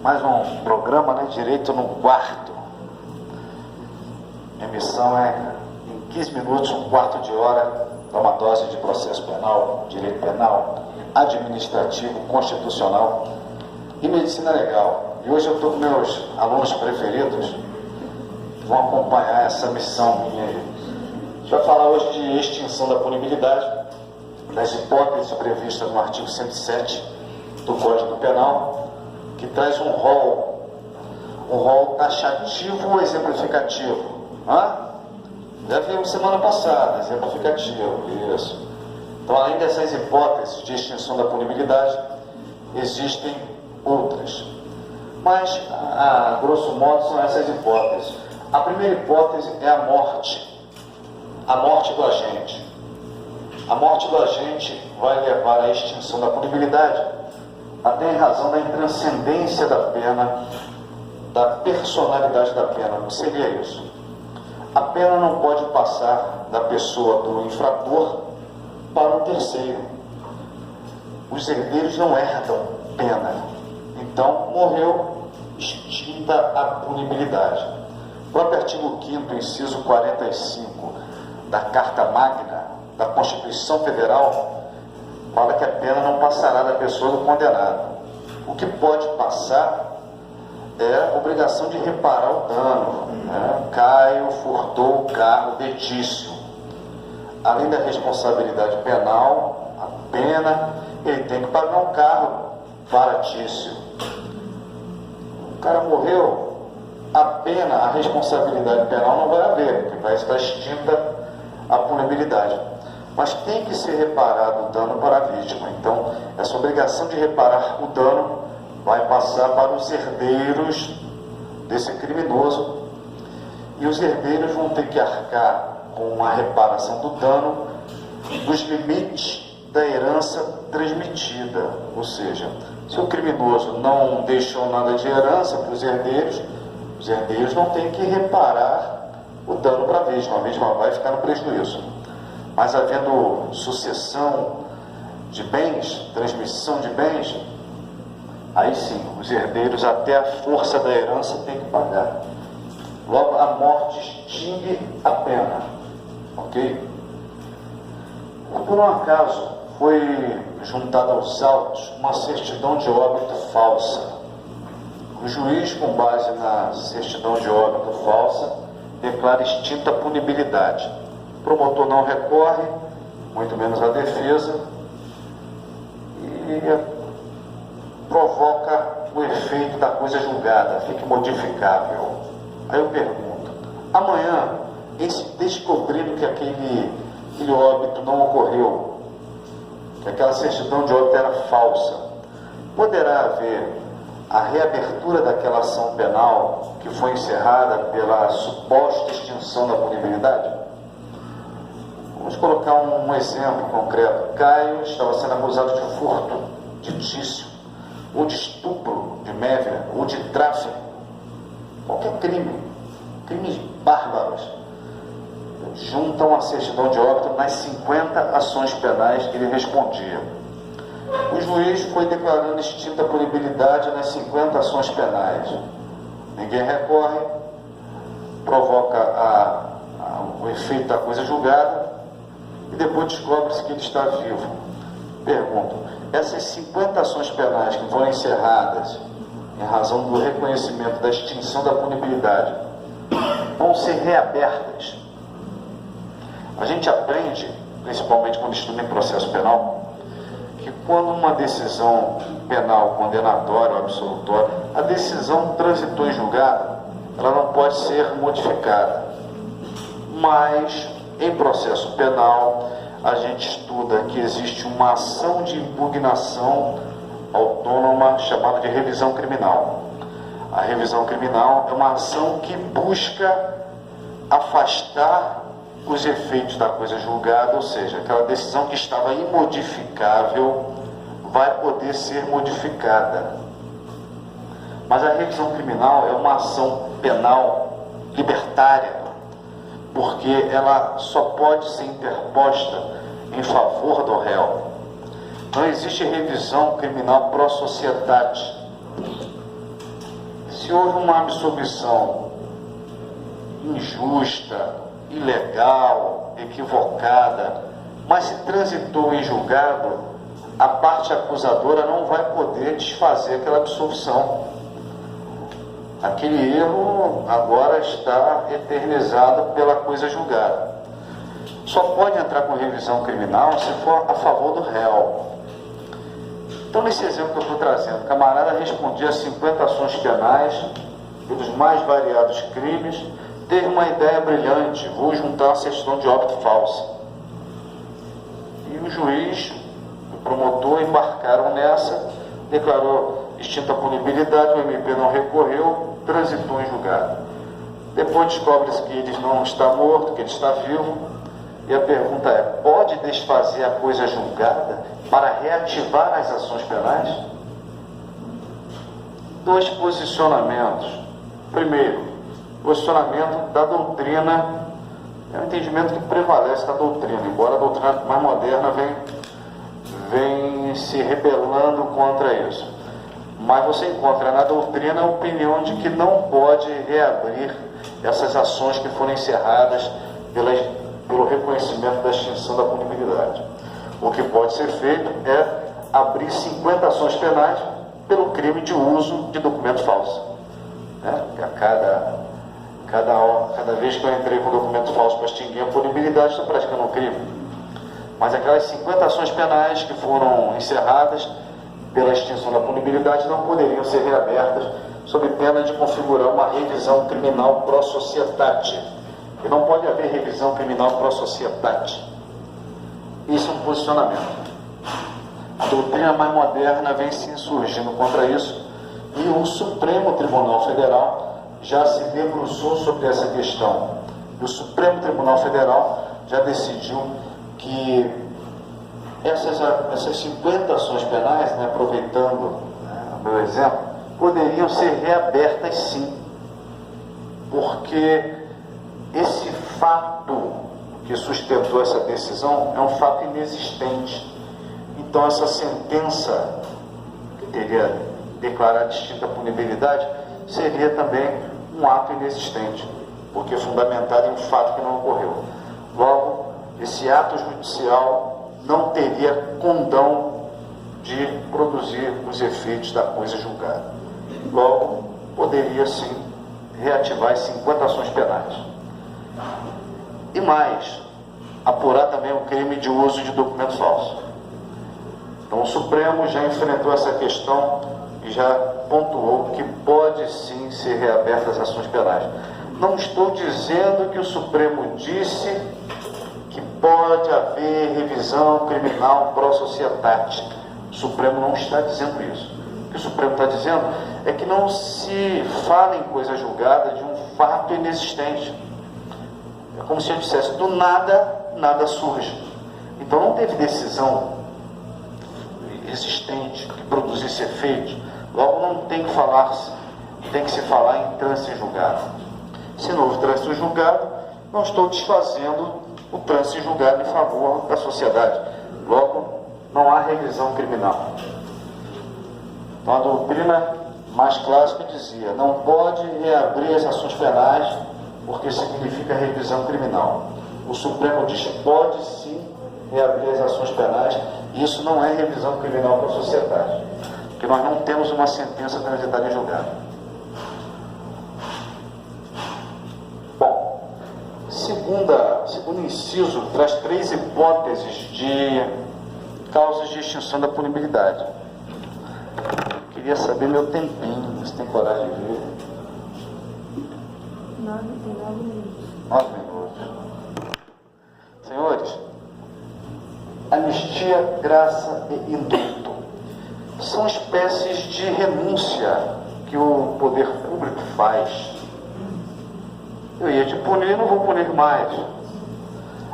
Mais um programa, né? Direito no quarto. Minha missão é, em 15 minutos, um quarto de hora, dar uma dose de processo penal, direito penal, administrativo, constitucional e medicina legal. E hoje eu estou com meus alunos preferidos que vão acompanhar essa missão minha aí. A gente vai falar hoje de extinção da punibilidade, das hipóteses previstas no artigo 107 do Código Penal, que traz um rol taxativo ou exemplificativo. Já vimos semana passada, exemplificativo, isso. Então, além dessas hipóteses de extinção da punibilidade, existem outras. Mas, a grosso modo, são essas hipóteses. A primeira hipótese é a morte do agente. A morte do agente vai levar à extinção da punibilidade, até em razão da intranscendência da pena, da personalidade da pena. O que seria isso? A pena não pode passar da pessoa do infrator para um terceiro. Os herdeiros não herdam pena. Então, morreu, extinta a punibilidade. O próprio artigo 5º, inciso 45 da Carta Magna da Constituição Federal fala que a pena não passará da pessoa do condenado. O que pode passar é a obrigação de reparar o dano. Caio furtou o carro de Tício. Além da responsabilidade penal, a pena, ele tem que pagar um carro para Tício. O cara morreu, a pena, a responsabilidade penal não vai haver, porque vai estar extinta a punibilidade. Mas tem que ser reparado o dano para a vítima. Então, essa obrigação de reparar o dano vai passar para os herdeiros desse criminoso. E os herdeiros vão ter que arcar com a reparação do dano dos limites da herança transmitida. Ou seja, se o criminoso não deixou nada de herança para os herdeiros não têm que reparar o dano para a vítima vai ficar no prejuízo. Mas havendo sucessão de bens, transmissão de bens, aí sim, os herdeiros até a força da herança têm que pagar. Logo, a morte extingue a pena, ok? Por um acaso, foi juntada aos autos uma certidão de óbito falsa. O juiz, com base na certidão de óbito falsa, declara extinta a punibilidade. O promotor não recorre, muito menos a defesa, e provoca o efeito da coisa julgada, fica modificável. Aí eu pergunto, amanhã, em se descobrindo que aquele óbito não ocorreu, que aquela certidão de óbito era falsa, poderá haver a reabertura daquela ação penal que foi encerrada pela suposta extinção da punibilidade? Vamos colocar um exemplo concreto. Caio estava sendo acusado de furto de Tício, ou de estupro de Mévia, ou de tráfico. Qualquer crime, crimes bárbaros, juntam a certidão de óbito nas 50 ações penais que ele respondia. O juiz foi declarando extinta a punibilidade nas 50 ações penais. Ninguém recorre, provoca o efeito da coisa julgada e depois descobre-se que ele está vivo. Pergunto, essas 50 ações penais que foram encerradas em razão do reconhecimento da extinção da punibilidade vão ser reabertas? A gente aprende, principalmente quando estuda em processo penal, que quando uma decisão penal condenatória ou absolutória, a decisão transitou em julgado, ela não pode ser modificada. Mas, em processo penal, a gente estuda que existe uma ação de impugnação autônoma chamada de revisão criminal. A revisão criminal é uma ação que busca afastar os efeitos da coisa julgada, ou seja, aquela decisão que estava imodificável vai poder ser modificada. Mas a revisão criminal é uma ação penal libertária, porque ela só pode ser interposta em favor do réu. Não existe revisão criminal pró-sociedade. se houve uma absolvição injusta, ilegal, equivocada, mas se transitou em julgado, a parte acusadora não vai poder desfazer aquela absolvição. Aquele erro agora está eternizado pela coisa julgada. Só pode entrar com revisão criminal se for a favor do réu. Então, nesse exemplo que eu estou trazendo, o camarada respondia a 50 ações penais pelos mais variados crimes, teve uma ideia brilhante: vou juntar uma certidão de óbito falsa. E o juiz, o promotor embarcaram nessa, declarou extinta a punibilidade, o MP não recorreu, transitou em julgado. Depois descobre-se que ele não está morto, que ele está vivo. E a pergunta é: pode desfazer a coisa julgada para reativar as ações penais? Dois posicionamentos. Primeiro, posicionamento da doutrina, é um entendimento que prevalece da doutrina, embora a doutrina mais moderna vem se rebelando contra isso. Mas você encontra na doutrina a opinião de que não pode reabrir essas ações que foram encerradas pelo reconhecimento da extinção da punibilidade. O que pode ser feito é abrir 50 ações penais pelo crime de uso de documento falso. Cada vez que eu entrei com documento falso para extinguir a punibilidade, estou praticando um crime. Mas aquelas 50 ações penais que foram encerradas pela extinção da punibilidade não poderiam ser reabertas sob pena de configurar uma revisão criminal pro societate. E não pode haver revisão criminal pro societate. Isso é um posicionamento. A doutrina mais moderna vem se insurgindo contra isso, e o Supremo Tribunal Federal já se debruçou sobre essa questão. E o Supremo Tribunal Federal já decidiu que essas 50 ações penais, aproveitando o meu exemplo, poderiam ser reabertas sim, porque esse fato que sustentou essa decisão é um fato inexistente. Então essa sentença, que teria declarado extinta a punibilidade, seria também um ato inexistente, porque é fundamentado em um fato que não ocorreu. Logo, esse ato judicial não teria condão de produzir os efeitos da coisa julgada. Logo, poderia sim reativar as 50 ações penais. E mais, apurar também o crime de uso de documento falso. Então o Supremo já enfrentou essa questão e já pontuou que pode sim ser reabertas as ações penais. Não estou dizendo que o Supremo disse que pode haver revisão criminal pro societate. O Supremo não está dizendo isso. O que o Supremo está dizendo é que não se fala em coisa julgada de um fato inexistente. É como se eu dissesse: do nada, nada surge. Então não teve decisão existente que produzisse efeitos. Logo não tem que se falar em trânsito em julgado. Se não houve trânsito em julgado, não estou desfazendo o trânsito em julgado em favor da sociedade. Logo, não há revisão criminal. Então a doutrina mais clássica dizia: não pode reabrir as ações penais porque significa revisão criminal. O Supremo diz que pode sim reabrir as ações penais, e isso não é revisão criminal para a sociedade, porque nós não temos uma sentença transitada em julgado. Bom, segundo inciso, traz 3 hipóteses de causas de extinção da punibilidade. Queria saber meu tempinho, se tem coragem de ver. 9 minutos. 9 minutos. Senhores, anistia, graça e indulto são espécies de renúncia que o poder público faz. Eu ia te punir, não vou punir mais.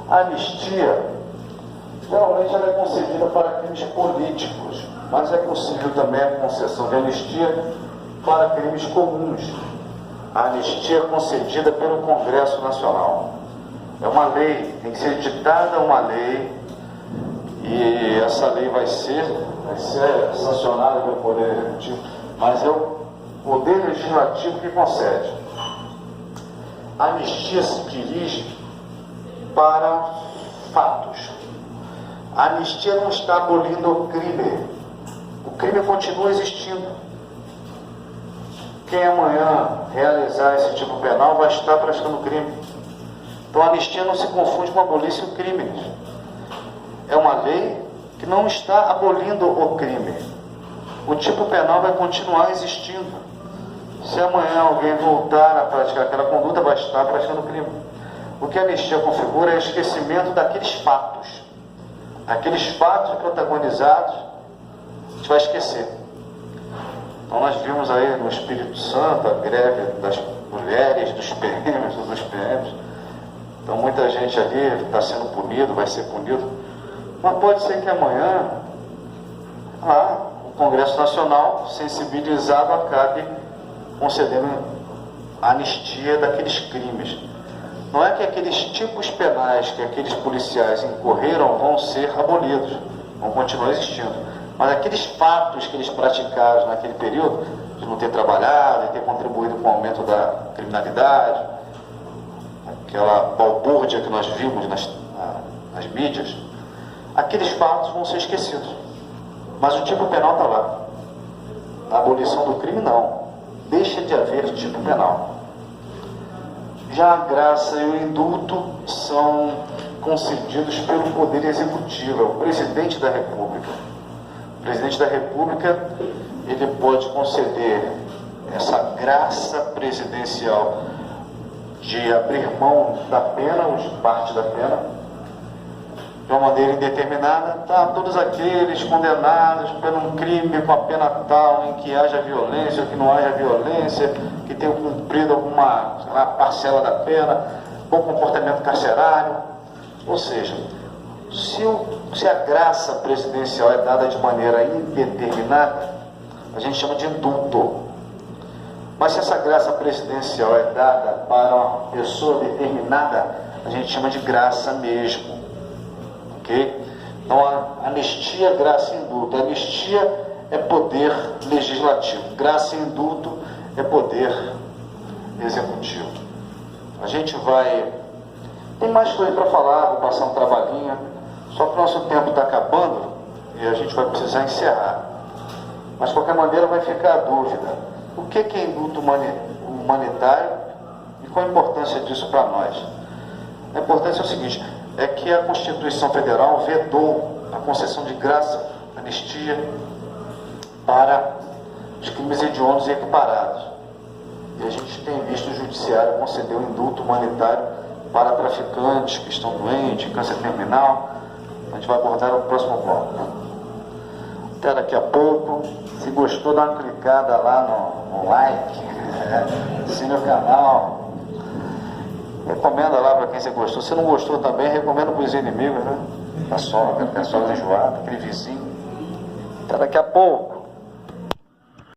A anistia, geralmente, ela é concedida para crimes políticos, mas é possível também a concessão de anistia para crimes comuns. A anistia é concedida pelo Congresso Nacional. É uma lei, tem que ser editada uma lei, e essa lei vai ser sancionada pelo Poder Executivo, mas é o poder legislativo que concede. A anistia se dirige para fatos. A anistia não está abolindo o crime. O crime continua existindo. Quem amanhã realizar esse tipo penal vai estar praticando crime. Então a anistia não se confunde com abolir o crime. É uma lei que não está abolindo o crime. O tipo penal vai continuar existindo. Se amanhã alguém voltar a praticar aquela conduta, vai estar praticando crime. O que a anistia configura é o esquecimento daqueles fatos. Aqueles fatos protagonizados, a gente vai esquecer. Então nós vimos aí no Espírito Santo a greve das mulheres, dos PMs, dos PMs. Então muita gente ali está sendo punido, vai ser punido. Mas pode ser que amanhã o Congresso Nacional, sensibilizado, acabe concedendo a anistia daqueles crimes. Não é que aqueles tipos penais que aqueles policiais incorreram vão ser abolidos, vão continuar existindo. Mas aqueles fatos que eles praticaram naquele período, de não ter trabalhado, de ter contribuído com o aumento da criminalidade, aquela balbúrdia que nós vimos nas mídias, aqueles fatos vão ser esquecidos. Mas o tipo penal está lá. Na abolição do crime, não. Deixa de haver tipo penal. Já a graça e o indulto são concedidos pelo Poder Executivo, é o Presidente da República. O Presidente da República, ele pode conceder essa graça presidencial de abrir mão da pena, ou de parte da pena, de uma maneira indeterminada, todos aqueles condenados por um crime com a pena tal, em que haja violência, ou que não haja violência, que tenham cumprido alguma parcela da pena, bom comportamento carcerário. Ou seja, se a graça presidencial é dada de maneira indeterminada, a gente chama de indulto. Mas se essa graça presidencial é dada para uma pessoa determinada, a gente chama de graça mesmo. Então, a anistia, graça e indulto. A anistia é poder legislativo. Graça e indulto é poder executivo. A gente vai... Tem mais coisa para falar, vou passar um trabalhinho. Só que o nosso tempo está acabando e a gente vai precisar encerrar. Mas, de qualquer maneira, vai ficar a dúvida. O que é indulto humanitário e qual a importância disso para nós? A importância é o seguinte... é que a Constituição Federal vedou a concessão de graça, anistia, para os crimes hediondos e equiparados. E a gente tem visto o Judiciário conceder um indulto humanitário para traficantes que estão doentes, câncer terminal. A gente vai abordar no próximo bloco. Até daqui a pouco. Se gostou, dá uma clicada lá no like, assine o canal. Recomenda lá para quem você gostou. Se não gostou também, recomenda para os inimigos, né? A sogra enjoada, aquele vizinho. Até daqui a pouco.